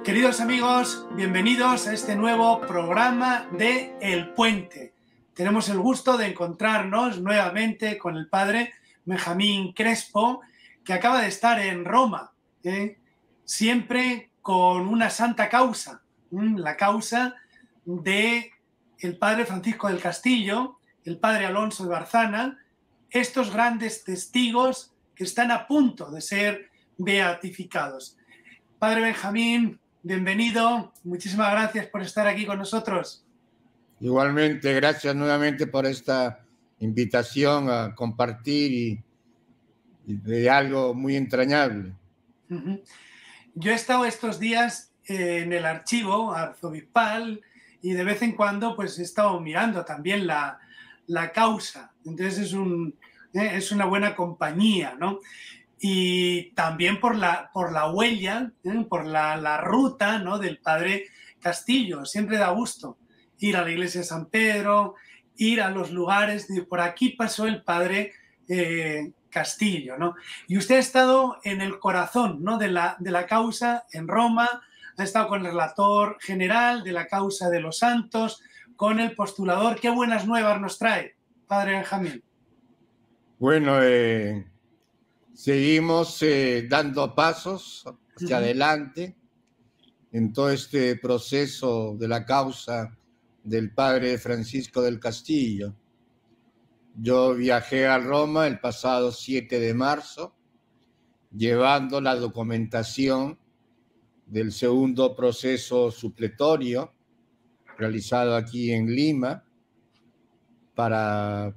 Queridos amigos, bienvenidos a este nuevo programa de El Puente. Tenemos el gusto de encontrarnos nuevamente con el padre Benjamín Crespo, que acaba de estar en Roma, siempre con una santa causa, la causa de el padre Francisco del Castillo, el padre Alonso de Barzana, estos grandes testigos que están a punto de ser beatificados. Padre Benjamín, bienvenido, muchísimas gracias por estar aquí con nosotros. Igualmente, gracias nuevamente por esta invitación a compartir y de algo muy entrañable. Yo he estado estos días en el archivo arzobispal y de vez en cuando pues he estado mirando también la causa, entonces es una buena compañía, ¿no? Y también por la huella, por la ruta, ¿no?, del padre Castillo. Siempre da gusto ir a la iglesia de San Pedro, ir a los lugares, por aquí pasó el padre Castillo, ¿no? Y usted ha estado en el corazón, ¿no?, de la causa en Roma, ha estado con el relator general de la causa de los santos, con el postulador. ¿Qué buenas nuevas nos trae, padre Benjamín? Bueno, seguimos dando pasos hacia adelante en todo este proceso de la causa del padre Francisco del Castillo. Yo viajé a Roma el pasado 7 de marzo, llevando la documentación del segundo proceso supletorio realizado aquí en Lima para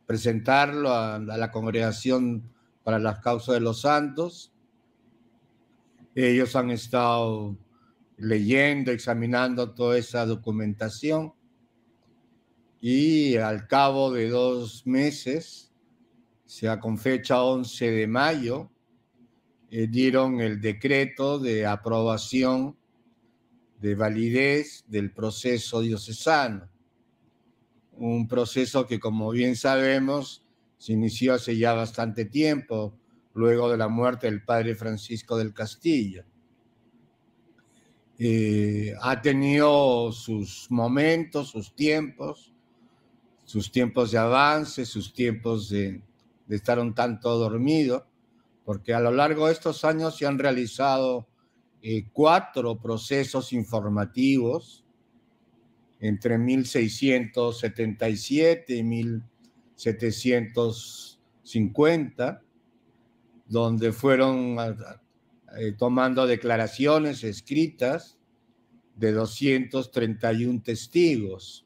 presentarlo a la Congregación para las Causas de los Santos. Ellos han estado leyendo, examinando toda esa documentación y al cabo de 2 meses, o sea, con fecha 11 de mayo, dieron el decreto de aprobación de validez del proceso diocesano. Un proceso que, como bien sabemos, se inició hace ya bastante tiempo, luego de la muerte del padre Francisco del Castillo. Ha tenido sus momentos, sus tiempos de avance, sus tiempos de estar un tanto dormido, porque a lo largo de estos años se han realizado 4 procesos informativos entre 1677 y 1750, donde fueron tomando declaraciones escritas de 231 testigos,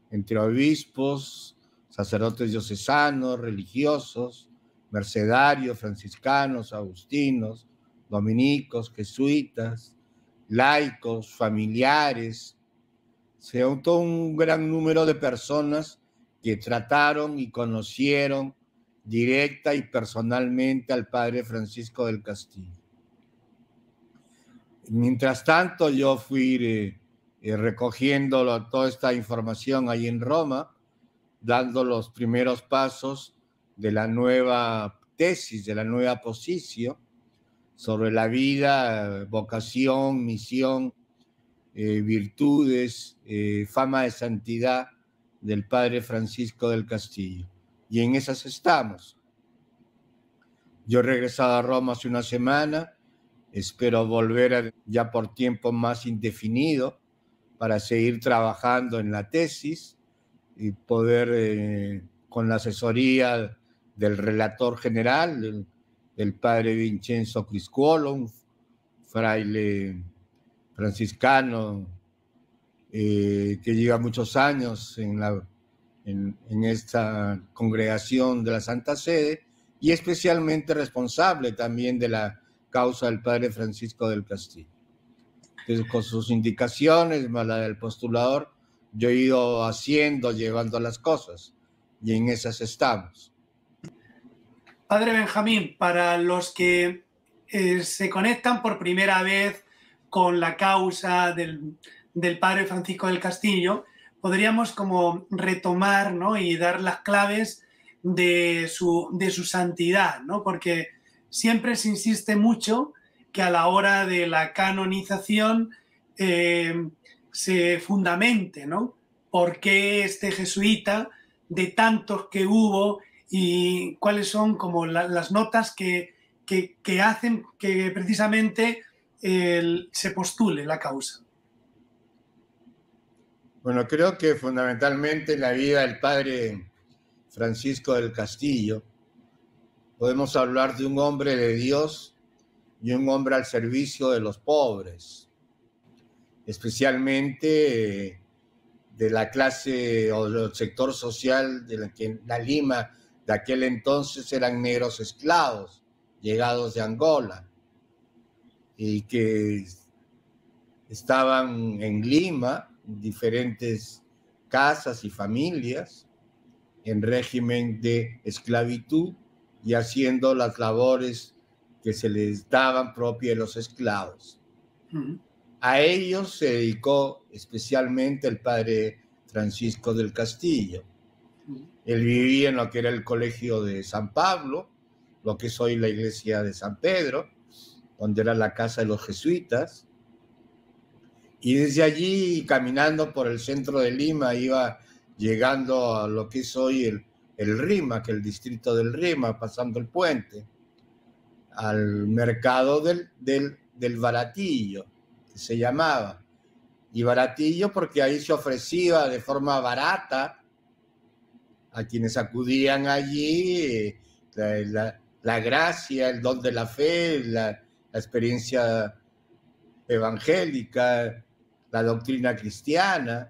entre obispos, sacerdotes diocesanos, religiosos, mercedarios, franciscanos, agustinos, dominicos, jesuitas, laicos, familiares. Se juntó un gran número de personas que trataron y conocieron directa y personalmente al padre Francisco del Castillo. Mientras tanto, yo fui recogiendo toda esta información ahí en Roma, dando los primeros pasos de la nueva tesis, de la nueva posición sobre la vida, vocación, misión, virtudes, fama de santidad del padre Francisco del Castillo. Y en esas estamos. Yo he regresado a Roma hace una semana, espero volver ya por tiempo más indefinido para seguir trabajando en la tesis y poder, con la asesoría del relator general, el padre Vincenzo Criscuolo, un fraile franciscano que lleva muchos años en esta congregación de la Santa Sede y especialmente responsable también de la causa del padre Francisco del Castillo. Entonces, con sus indicaciones, más la del postulador, yo he ido llevando las cosas y en esas estamos. Padre Benjamín, para los que se conectan por primera vez con la causa del padre Francisco del Castillo, podríamos como retomar, ¿no?, y dar las claves de su santidad, ¿no? Porque siempre se insiste mucho que a la hora de la canonización se fundamente, ¿no? ¿Por qué este jesuita, de tantos que hubo, y cuáles son como las notas que hacen que precisamente se postule la causa? Bueno, creo que fundamentalmente en la vida del padre Francisco del Castillo podemos hablar de un hombre de Dios y un hombre al servicio de los pobres, especialmente de la clase o del sector social de la que la Lima de aquel entonces eran negros esclavos llegados de Angola y que estaban en Lima, en diferentes casas y familias, en régimen de esclavitud y haciendo las labores que se les daban propias de los esclavos. A ellos se dedicó especialmente el padre Francisco del Castillo. Él vivía en lo que era el colegio de San Pablo, lo que es hoy la iglesia de San Pedro, donde era la casa de los jesuitas. Y desde allí, caminando por el centro de Lima, iba llegando a lo que es hoy el Rima, que es el distrito del Rima, pasando el puente, al mercado del Baratillo, que se llamaba. Y Baratillo porque ahí se ofrecía de forma barata a quienes acudían allí la gracia, el don de la fe, la experiencia evangélica, la doctrina cristiana.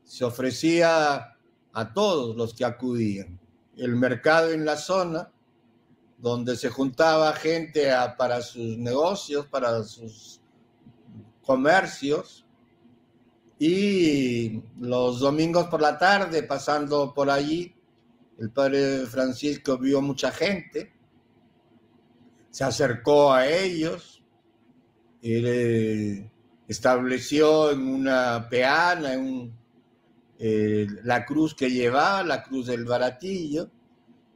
Se ofrecía a todos los que acudían. El mercado en la zona donde se juntaba gente para sus negocios, para sus comercios, y los domingos por la tarde, pasando por allí, el padre Francisco vio mucha gente, se acercó a ellos, estableció en una peana la cruz que llevaba, la cruz del Baratillo,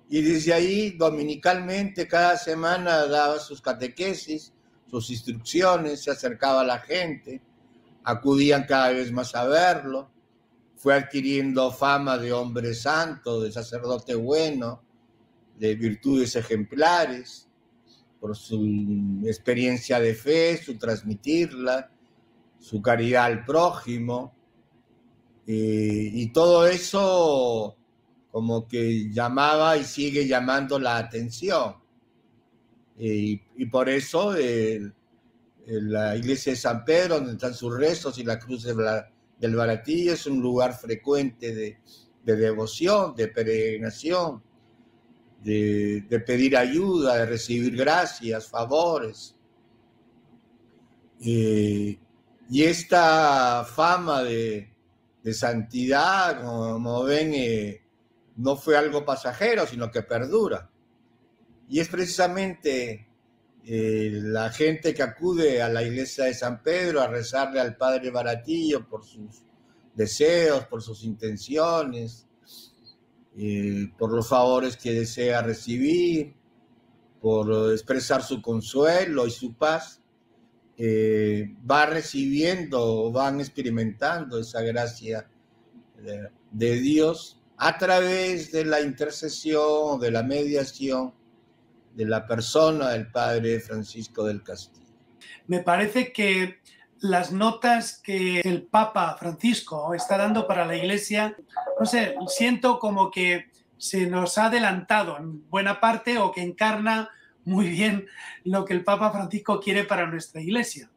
y desde ahí dominicalmente cada semana daba sus catequesis, sus instrucciones, se acercaba a la gente, acudían cada vez más a verlo, fue adquiriendo fama de hombre santo, de sacerdote bueno, de virtudes ejemplares, por su experiencia de fe, su transmitirla, su caridad al prójimo, y todo eso como que llamaba y sigue llamando la atención. Y por eso la iglesia de San Pedro, donde están sus restos y la cruz del Baratillo, es un lugar frecuente de devoción, de peregrinación, de pedir ayuda, de recibir gracias, favores. Y esta fama de santidad, como ven, no fue algo pasajero, sino que perdura. Y es precisamente la gente que acude a la iglesia de San Pedro a rezarle al padre Baratillo por sus deseos, por sus intenciones, por los favores que desea recibir, por expresar su consuelo y su paz, va recibiendo, van experimentando esa gracia de Dios a través de la intercesión, de la mediación de la persona del padre Francisco del Castillo. Me parece que las notas que el Papa Francisco está dando para la Iglesia, no sé, siento como que se nos ha adelantado en buena parte o que encarna muy bien lo que el Papa Francisco quiere para nuestra Iglesia.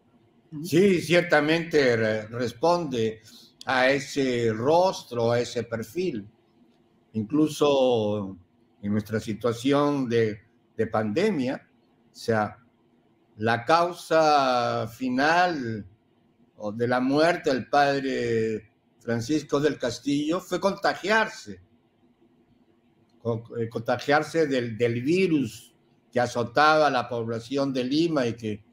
Sí, ciertamente responde a ese rostro, a ese perfil. Incluso en nuestra situación de pandemia, o sea, la causa final de la muerte del padre Francisco del Castillo fue contagiarse del virus que azotaba a la población de Lima y que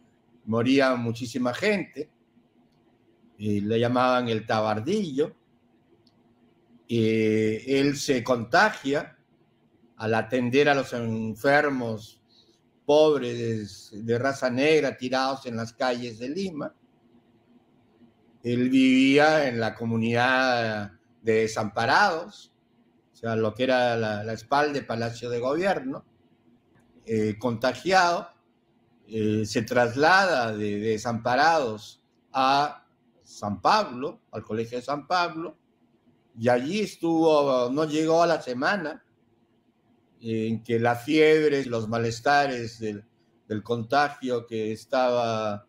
moría muchísima gente, y le llamaban el tabardillo. Él se contagia al atender a los enfermos pobres de raza negra tirados en las calles de Lima. Él vivía en la comunidad de desamparados, o sea, lo que era la espalda del Palacio de Gobierno, contagiado, se traslada de desamparados a San Pablo, al Colegio de San Pablo, y allí estuvo, no llegó a la semana en que la fiebre y los malestares del contagio que estaba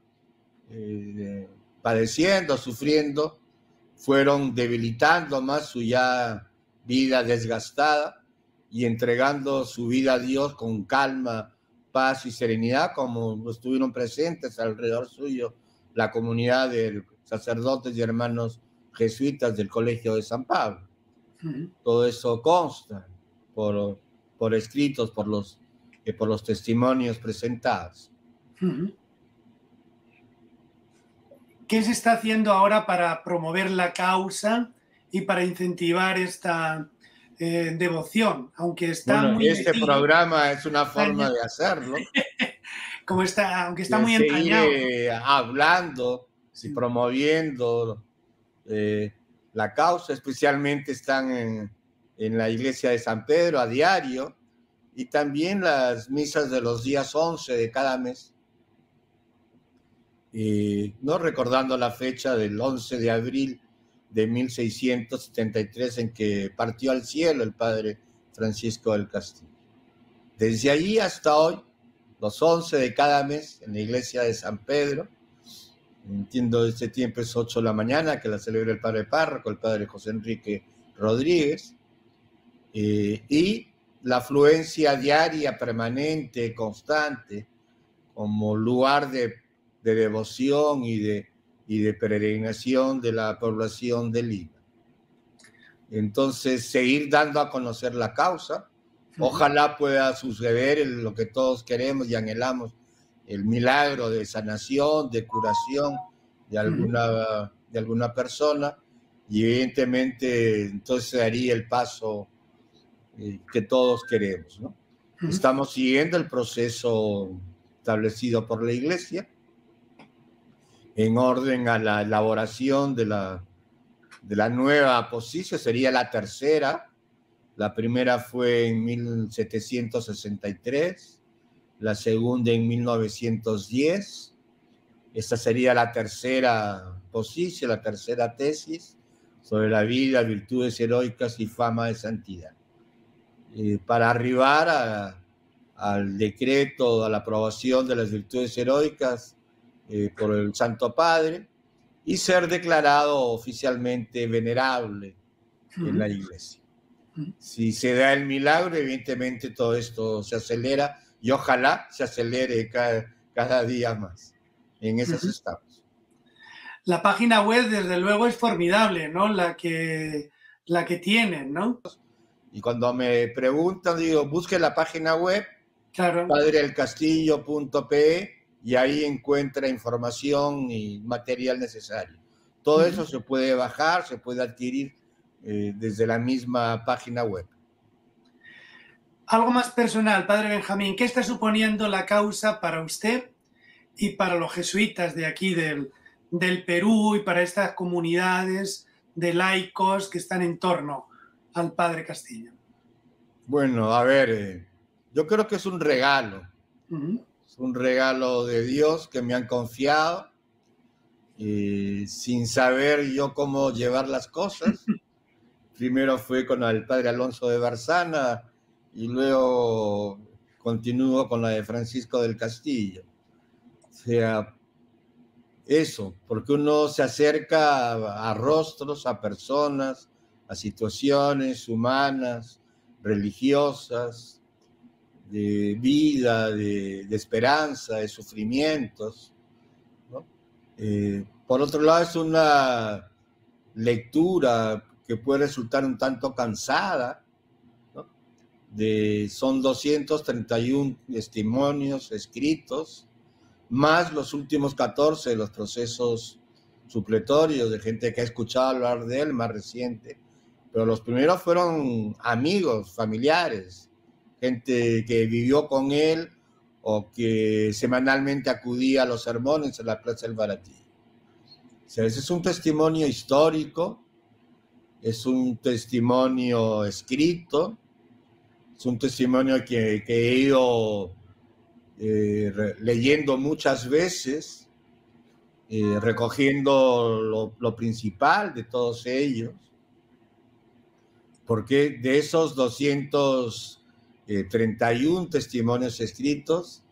padeciendo, sufriendo, fueron debilitando más su ya vida desgastada y entregando su vida a Dios con calma, paz y serenidad, como estuvieron presentes alrededor suyo la comunidad de sacerdotes y hermanos jesuitas del Colegio de San Pablo. Todo eso consta por escritos, por los testimonios presentados. ¿Qué se está haciendo ahora para promover la causa y para incentivar esta devoción? Aunque está bueno, muy este metido, programa es una forma de hacerlo. Aunque está muy entrañado, seguir hablando y promoviendo la causa, especialmente están en la iglesia de San Pedro a diario, y también las misas de los días 11 de cada mes, no recordando la fecha del 11 de abril de 1673 en que partió al cielo el padre Francisco del Castillo. Desde allí hasta hoy, los 11 de cada mes en la iglesia de San Pedro, entiendo este tiempo es 8 de la mañana, que la celebra el padre párroco, el padre José Enrique Rodríguez, y la afluencia diaria, permanente, constante, como lugar de devoción y de peregrinación de la población de Lima. Entonces, seguir dando a conocer la causa. Ojalá pueda suceder lo que todos queremos y anhelamos, el milagro de sanación, de curación de alguna persona, y evidentemente entonces daría el paso que todos queremos, ¿no? Estamos siguiendo el proceso establecido por la Iglesia en orden a la elaboración de la nueva posición. Sería la tercera. La primera fue en 1763, la segunda en 1910. Esta sería la tercera posición, la tercera tesis sobre la vida, virtudes heroicas y fama de santidad. Para arribar al decreto, a la aprobación de las virtudes heroicas por el Santo Padre y ser declarado oficialmente venerable en la Iglesia. Si se da el milagro, evidentemente todo esto se acelera y ojalá se acelere cada día más. En esas estamos. La página web, desde luego, es formidable, ¿no? La que tienen, ¿no? Y cuando me preguntan, digo, busque la página web, claro, padredelcastillo.pe, y ahí encuentra información y material necesario. Todo eso se puede bajar, se puede adquirir desde la misma página web. Algo más personal, padre Benjamín, ¿qué está suponiendo la causa para usted y para los jesuitas de aquí del Perú y para estas comunidades de laicos que están en torno al padre Castillo? Bueno, a ver, yo creo que es un regalo. Es un regalo de Dios que me han confiado, sin saber yo cómo llevar las cosas. Primero fue con el padre Alonso de Barzana y luego continúo con la de Francisco del Castillo. O sea, eso, porque uno se acerca a rostros, a personas, a situaciones humanas, religiosas, de vida, de esperanza, de sufrimientos, ¿no? Por otro lado, es una lectura que puede resultar un tanto cansada, ¿no? Son 231 testimonios escritos, más los últimos 14 de los procesos supletorios de gente que ha escuchado hablar de él, más reciente. Pero los primeros fueron amigos, familiares, gente que vivió con él o que semanalmente acudía a los sermones en la Plaza del Baratillo. O sea, ese es un testimonio histórico, es un testimonio escrito, es un testimonio que he ido leyendo muchas veces, recogiendo lo principal de todos ellos, porque de esos 231 testimonios escritos,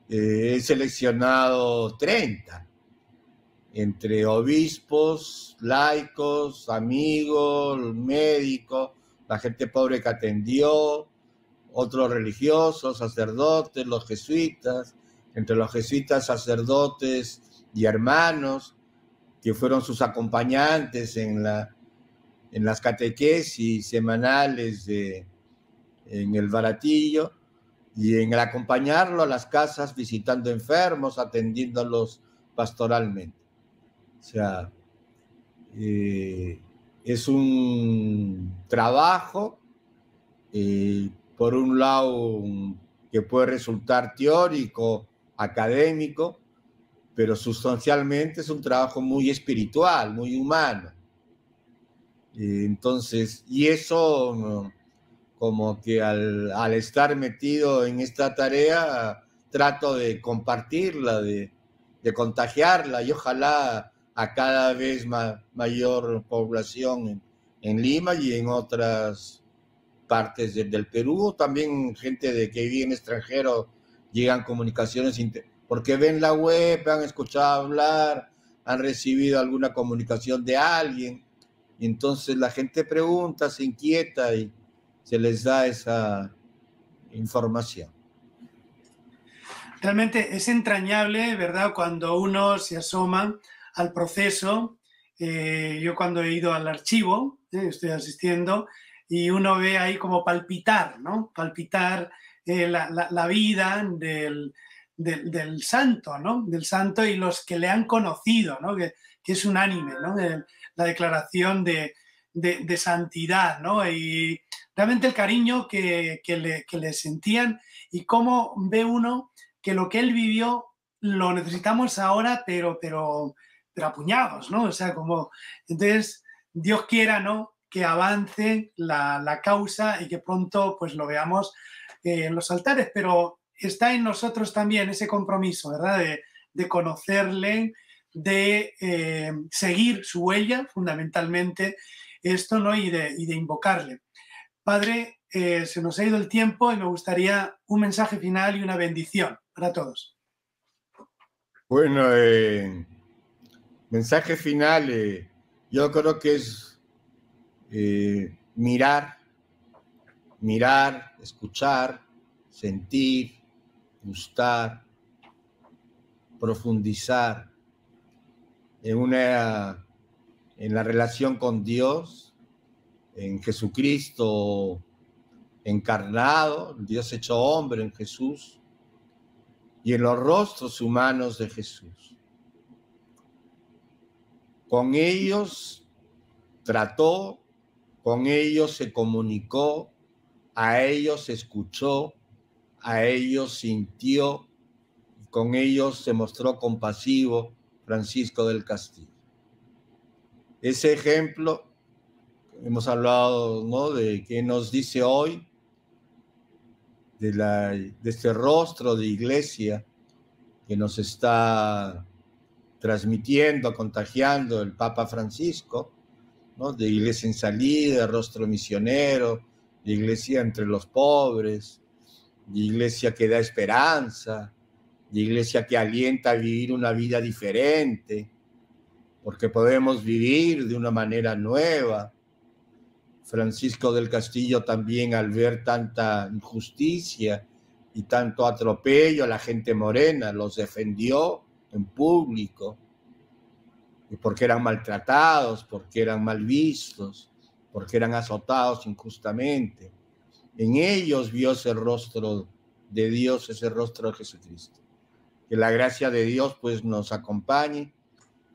he seleccionado 30, entre obispos, laicos, amigos, médicos, la gente pobre que atendió, otros religiosos, sacerdotes, los jesuitas, entre los jesuitas, sacerdotes y hermanos que fueron sus acompañantes en las catequesis semanales en el Baratillo, y en el acompañarlo a las casas, visitando enfermos, atendiéndolos pastoralmente. O sea, es un trabajo, por un lado, que puede resultar teórico, académico, pero sustancialmente es un trabajo muy espiritual, muy humano. Entonces, y eso, como que al estar metido en esta tarea, trato de compartirla, de contagiarla, y ojalá a cada vez mayor población en Lima y en otras partes del Perú. También gente que vive en extranjero, llegan comunicaciones, porque ven la web, han escuchado hablar, han recibido alguna comunicación de alguien, y entonces la gente pregunta, se inquieta y se les da esa información. Realmente es entrañable, ¿verdad? Cuando uno se asoma al proceso. Yo cuando he ido al archivo, estoy asistiendo, y uno ve ahí como palpitar, ¿no? Palpitar la vida del santo, ¿no? Del santo y los que le han conocido, ¿no? Que es unánime, ¿no? La declaración de santidad, ¿no? Y realmente el cariño que le sentían, y cómo ve uno que lo que él vivió lo necesitamos ahora, pero a puñados, ¿no? O sea, como, entonces, Dios quiera, ¿no? Que avance la causa y que pronto pues lo veamos en los altares, pero está en nosotros también ese compromiso, ¿verdad? De conocerle, de seguir su huella, fundamentalmente esto, ¿no? Y de invocarle. Padre, se nos ha ido el tiempo y me gustaría un mensaje final y una bendición para todos. Bueno, mensaje final, yo creo que es mirar, escuchar, sentir, gustar, profundizar en la relación con Dios, en Jesucristo encarnado, Dios hecho hombre en Jesús, y en los rostros humanos de Jesús. Con ellos trató, con ellos se comunicó, a ellos escuchó, a ellos sintió, con ellos se mostró compasivo Francisco del Castillo. Ese ejemplo, hemos hablado, ¿no?, de qué nos dice hoy, de este rostro de iglesia que nos está transmitiendo, contagiando el Papa Francisco, ¿no?, de iglesia en salida, de rostro misionero, de iglesia entre los pobres, de iglesia que da esperanza, de iglesia que alienta a vivir una vida diferente, porque podemos vivir de una manera nueva. Francisco del Castillo también, al ver tanta injusticia y tanto atropello a la gente morena, los defendió en público, porque eran maltratados, porque eran mal vistos, porque eran azotados injustamente. En ellos vio ese rostro de Dios, ese rostro de Jesucristo. Que la gracia de Dios pues nos acompañe,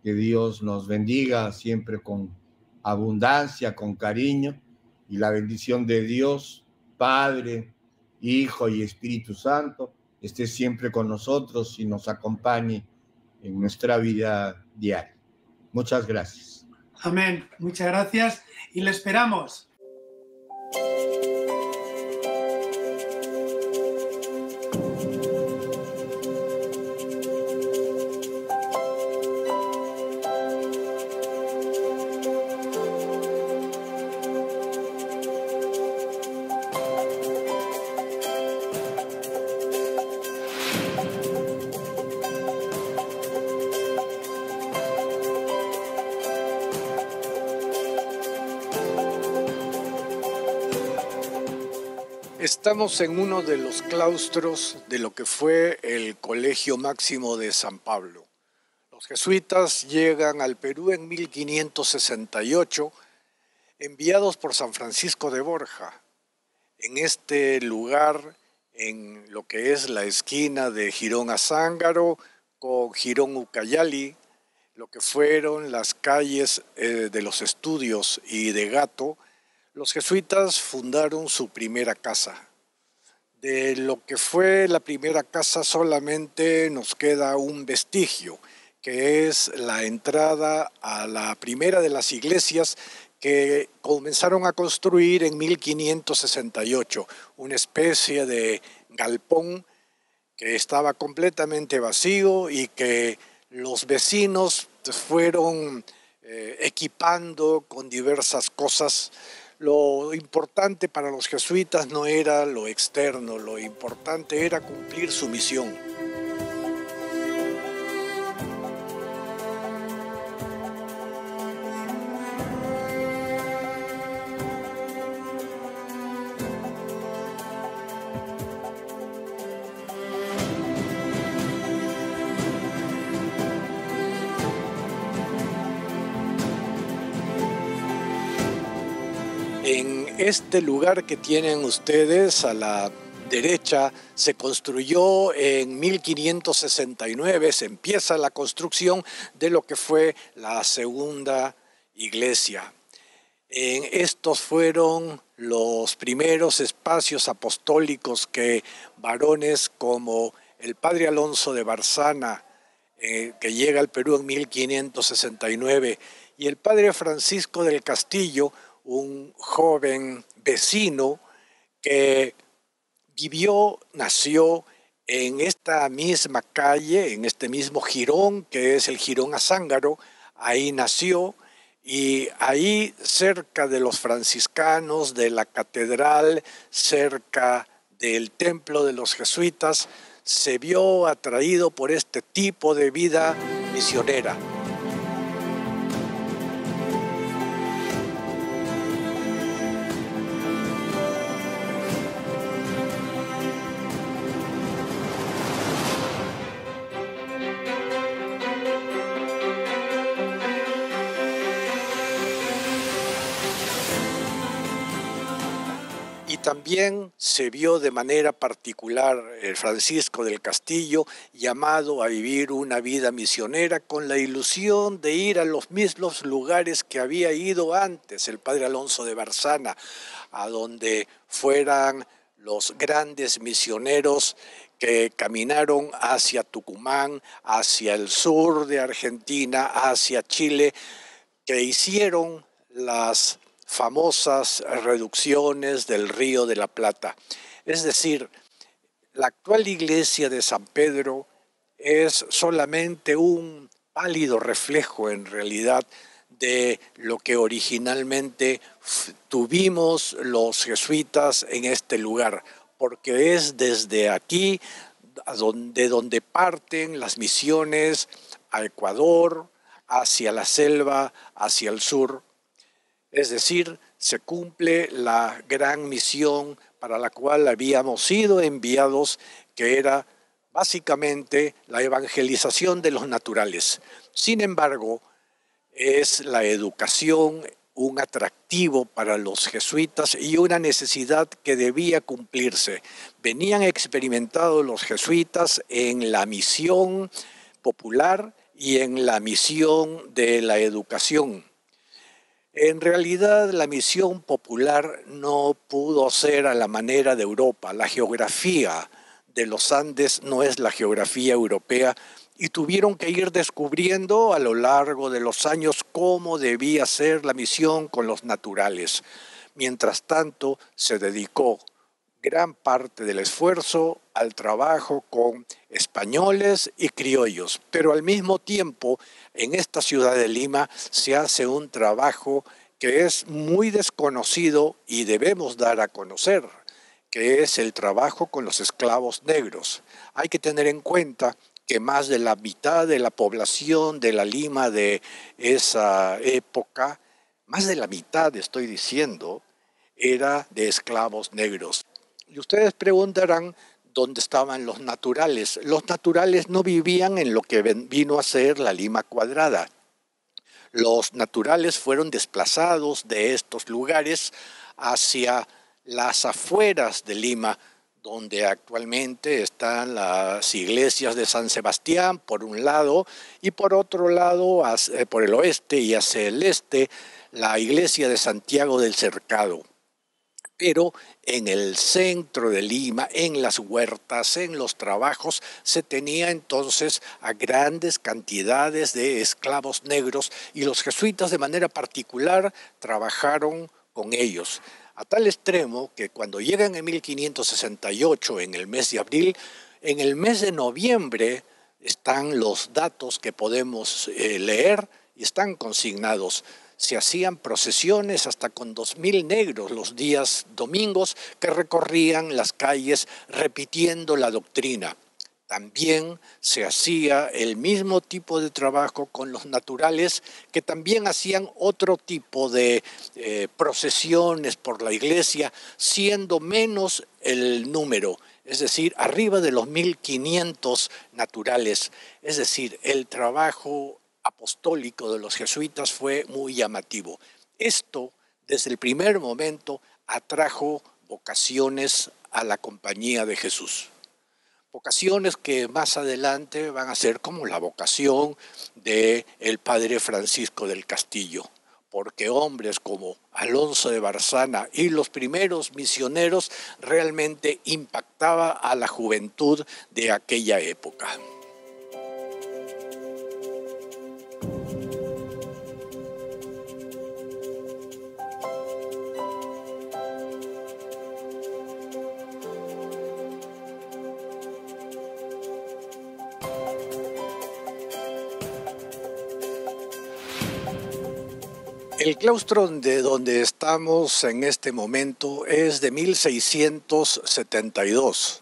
que Dios nos bendiga siempre con abundancia, con cariño, y la bendición de Dios, Padre, Hijo y Espíritu Santo, esté siempre con nosotros y nos acompañe en nuestra vida diaria. Muchas gracias. Amén. Muchas gracias y le esperamos. Estamos en uno de los claustros de lo que fue el Colegio Máximo de San Pablo. Los jesuitas llegan al Perú en 1568, enviados por San Francisco de Borja. En este lugar, en lo que es la esquina de Girón Azángaro con Girón Ucayali, lo que fueron las calles de los Estudios y de Gato, los jesuitas fundaron su primera casa. De lo que fue la primera casa solamente nos queda un vestigio, que es la entrada a la primera de las iglesias que comenzaron a construir en 1568, una especie de galpón que estaba completamente vacío y que los vecinos fueron equipando con diversas cosas. Lo importante para los jesuitas no era lo externo, lo importante era cumplir su misión. En este lugar que tienen ustedes a la derecha se construyó en 1569, se empieza la construcción de lo que fue la segunda iglesia. Estos fueron los primeros espacios apostólicos que varones como el padre Alonso de Barzana, que llega al Perú en 1569, y el padre Francisco del Castillo, un joven vecino que nació en esta misma calle, en este mismo jirón, que es el Jirón Azángaro. Ahí nació y ahí cerca de los franciscanos, de la catedral, cerca del templo de los jesuitas, se vio atraído por este tipo de vida misionera. También se vio de manera particular el Francisco del Castillo llamado a vivir una vida misionera con la ilusión de ir a los mismos lugares que había ido antes el padre Alonso de Barzana, a donde fueran los grandes misioneros que caminaron hacia Tucumán, hacia el sur de Argentina, hacia Chile, que hicieron las famosas reducciones del Río de la Plata. Es decir, la actual iglesia de San Pedro es solamente un pálido reflejo en realidad de lo que originalmente tuvimos los jesuitas en este lugar, porque es desde aquí donde parten las misiones a Ecuador, hacia la selva, hacia el sur. Es decir, se cumple la gran misión para la cual habíamos sido enviados, que era básicamente la evangelización de los naturales. Sin embargo, es la educación un atractivo para los jesuitas y una necesidad que debía cumplirse. Venían experimentados los jesuitas en la misión popular y en la misión de la educación. En realidad, la misión popular no pudo ser a la manera de Europa. La geografía de los Andes no es la geografía europea y tuvieron que ir descubriendo a lo largo de los años cómo debía ser la misión con los naturales. Mientras tanto, se dedicó gran parte del esfuerzo al trabajo con españoles y criollos, pero al mismo tiempo en esta ciudad de Lima se hace un trabajo que es muy desconocido y debemos dar a conocer, que es el trabajo con los esclavos negros. Hay que tener en cuenta que más de la mitad de la población de la Lima de esa época, más de la mitad estoy diciendo, era de esclavos negros. Y ustedes preguntarán dónde estaban los naturales. Los naturales no vivían en lo que vino a ser la Lima Cuadrada. Los naturales fueron desplazados de estos lugares hacia las afueras de Lima, donde actualmente están las iglesias de San Sebastián por un lado y por otro lado, por el oeste y hacia el este, la iglesia de Santiago del Cercado. Pero en el centro de Lima, en las huertas, en los trabajos, se tenía entonces a grandes cantidades de esclavos negros y los jesuitas de manera particular trabajaron con ellos. A tal extremo que cuando llegan en 1568, en el mes de abril, en el mes de noviembre están los datos que podemos leer y están consignados. Se hacían procesiones hasta con 2000 negros los días domingos que recorrían las calles repitiendo la doctrina. También se hacía el mismo tipo de trabajo con los naturales que también hacían otro tipo de procesiones por la iglesia, siendo menos el número, es decir, arriba de los 1500 naturales. Es decir, el trabajo apostólico de los jesuitas fue muy llamativo. Esto, desde el primer momento, atrajo vocaciones a la Compañía de Jesús. Vocaciones que más adelante van a ser como la vocación del padre Francisco del Castillo, porque hombres como Alonso de Barzana y los primeros misioneros realmente impactaba a la juventud de aquella época. El claustro donde estamos en este momento es de 1672.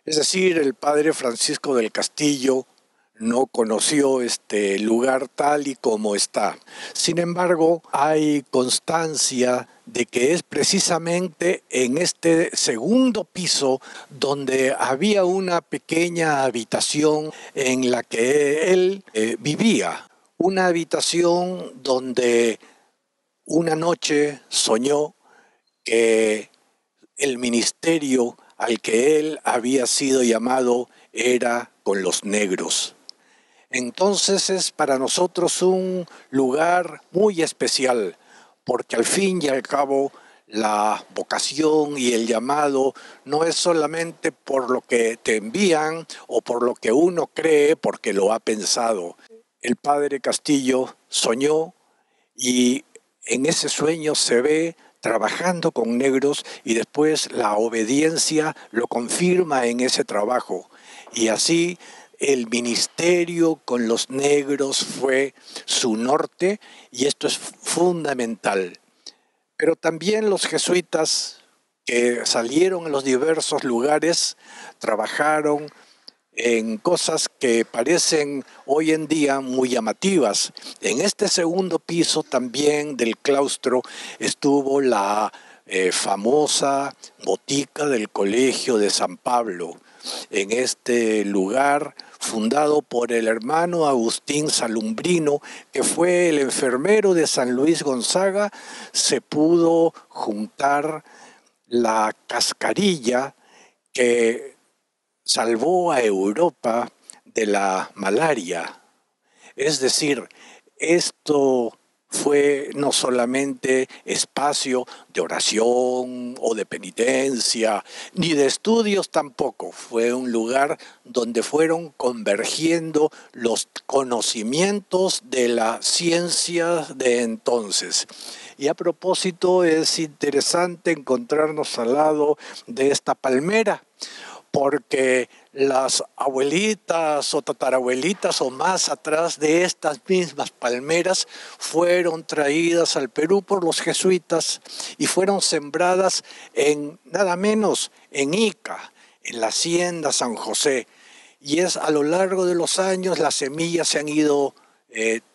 Es decir, el padre Francisco del Castillo no conoció este lugar tal y como está. Sin embargo, hay constancia de que es precisamente en este segundo piso donde había una pequeña habitación en la que él vivía. Una habitación donde una noche soñó que el ministerio al que él había sido llamado era con los negros. Entonces es para nosotros un lugar muy especial, porque al fin y al cabo la vocación y el llamado no es solamente por lo que te envían o por lo que uno cree porque lo ha pensado. El padre Castillo soñó y en ese sueño se ve trabajando con negros y después la obediencia lo confirma en ese trabajo. Y así el ministerio con los negros fue su norte y esto es fundamental. Pero también los jesuitas que salieron en los diversos lugares trabajaron en cosas que parecen hoy en día muy llamativas. En este segundo piso también del claustro estuvo la famosa botica del Colegio de San Pablo. En este lugar, fundado por el hermano Agustín Salumbrino, que fue el enfermero de San Luis Gonzaga, se pudo juntar la cascarilla que salvó a Europa de la malaria. Es decir, esto fue no solamente espacio de oración o de penitencia, ni de estudios tampoco. Fue un lugar donde fueron convergiendo los conocimientos de la ciencia de entonces. Y a propósito, es interesante encontrarnos al lado de esta palmera, porque las abuelitas o tatarabuelitas o más atrás de estas mismas palmeras fueron traídas al Perú por los jesuitas y fueron sembradas en nada menos en Ica, en la hacienda San José. Y es a lo largo de los años las semillas se han ido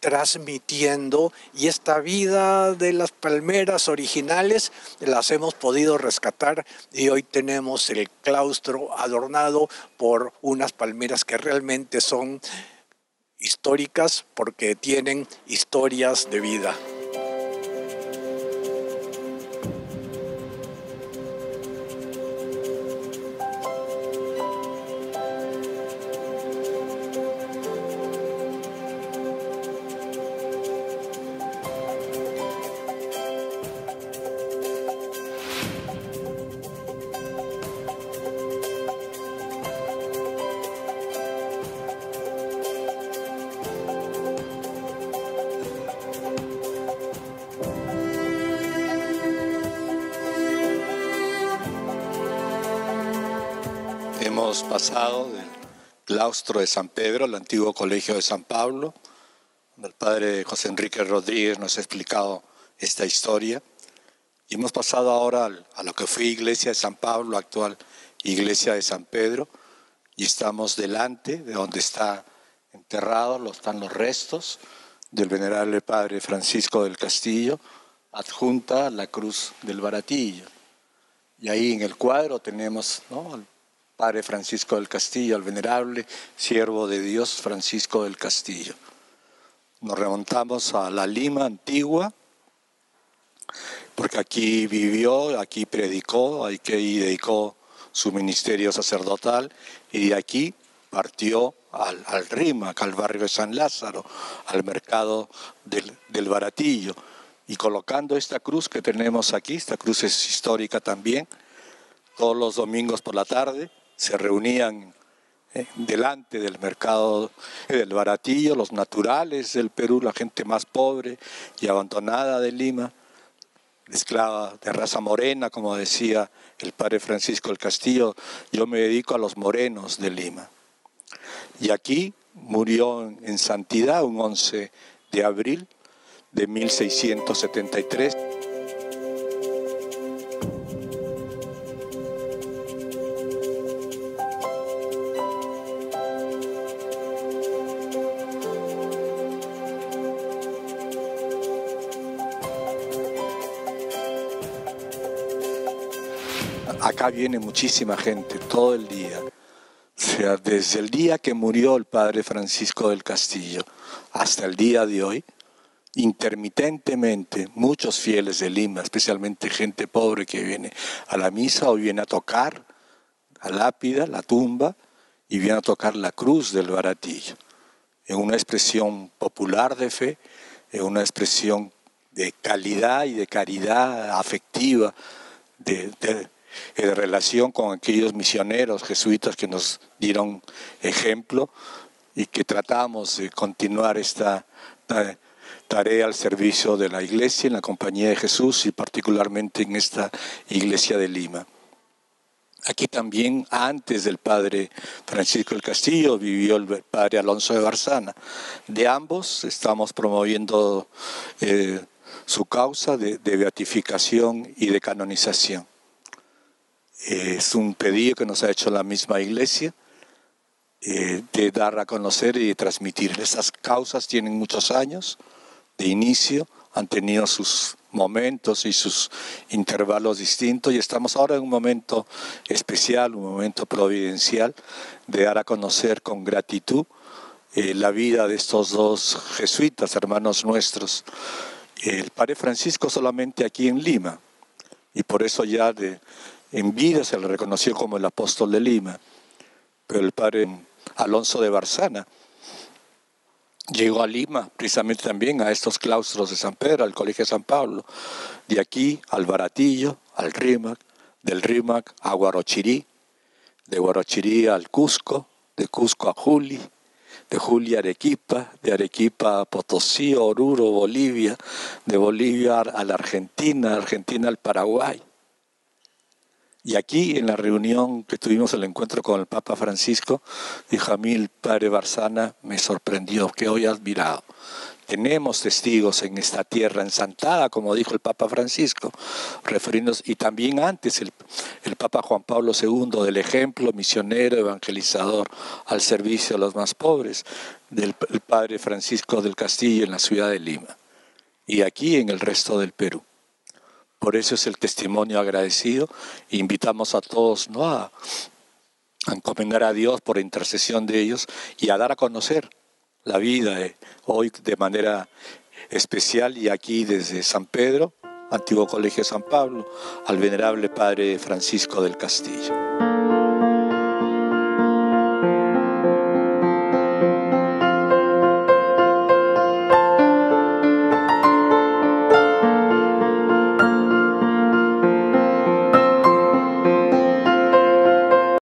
transmitiendo, y esta vida de las palmeras originales las hemos podido rescatar, y hoy tenemos el claustro adornado por unas palmeras que realmente son históricas porque tienen historias de vida. Hemos pasado del claustro de San Pedro, el antiguo colegio de San Pablo, donde el padre José Enrique Rodríguez nos ha explicado esta historia, y hemos pasado ahora a lo que fue iglesia de San Pablo, actual iglesia de San Pedro, y estamos delante de donde está enterrados, están los restos del venerable padre Francisco del Castillo, adjunta la cruz del Baratillo. Y ahí en el cuadro tenemos, ¿no?, al padre Francisco del Castillo, al venerable siervo de Dios Francisco del Castillo. Nos remontamos a la Lima antigua, porque aquí vivió, aquí predicó, aquí dedicó su ministerio sacerdotal, y de aquí partió al Rímac, al barrio de San Lázaro, al mercado del Baratillo, y colocando esta cruz que tenemos aquí, esta cruz es histórica también. Todos los domingos por la tarde se reunían delante del mercado del Baratillo los naturales del Perú, la gente más pobre y abandonada de Lima, esclava de raza morena, como decía el padre Francisco del Castillo: yo me dedico a los morenos de Lima. Y aquí murió en santidad un 11 de abril de 1673. Acá viene muchísima gente todo el día. O sea, desde el día que murió el padre Francisco del Castillo hasta el día de hoy, intermitentemente muchos fieles de Lima, especialmente gente pobre que viene a la misa o viene a tocar la lápida, la tumba, y viene a tocar la cruz del Baratillo, en una expresión popular de fe, en una expresión de calidad y de caridad afectiva, de relación con aquellos misioneros jesuitas que nos dieron ejemplo, y que tratamos de continuar esta tarea al servicio de la Iglesia, en la compañía de Jesús, y particularmente en esta Iglesia de Lima. Aquí también, antes del padre Francisco del Castillo, vivió el padre Alonso de Barzana. De ambos estamos promoviendo su causa de beatificación y de canonización. Es un pedido que nos ha hecho la misma Iglesia, de dar a conocer y de transmitir. Esas causas tienen muchos años de inicio, han tenido sus momentos y sus intervalos distintos, y estamos ahora en un momento especial, un momento providencial, de dar a conocer con gratitud la vida de estos dos jesuitas, hermanos nuestros. El padre Francisco solamente aquí en Lima, y por eso ya en vida se le reconoció como el apóstol de Lima, pero el padre Alonso de Barzana llegó a Lima, precisamente también a estos claustros de San Pedro, al Colegio de San Pablo. De aquí al Baratillo, al Rímac, del Rímac a Huarochirí, de Huarochirí al Cusco, de Cusco a Juli, de Juli a Arequipa, de Arequipa a Potosí, Oruro, Bolivia, de Bolivia a la Argentina, Argentina al Paraguay. Y aquí en la reunión que tuvimos, el encuentro con el Papa Francisco, dijo a mí el padre Barzana, me sorprendió, que hoy admirado. Tenemos testigos en esta tierra ensantada, como dijo el Papa Francisco, refiriéndose, y también antes el Papa Juan Pablo II, del ejemplo misionero, evangelizador al servicio de los más pobres, del el Padre Francisco del Castillo en la ciudad de Lima, y aquí en el resto del Perú. Por eso es el testimonio agradecido. Invitamos a todos, ¿no?, a encomendar a Dios por intercesión de ellos y a dar a conocer la vida hoy de manera especial, y aquí desde San Pedro, Antiguo Colegio de San Pablo, al venerable Padre Francisco del Castillo.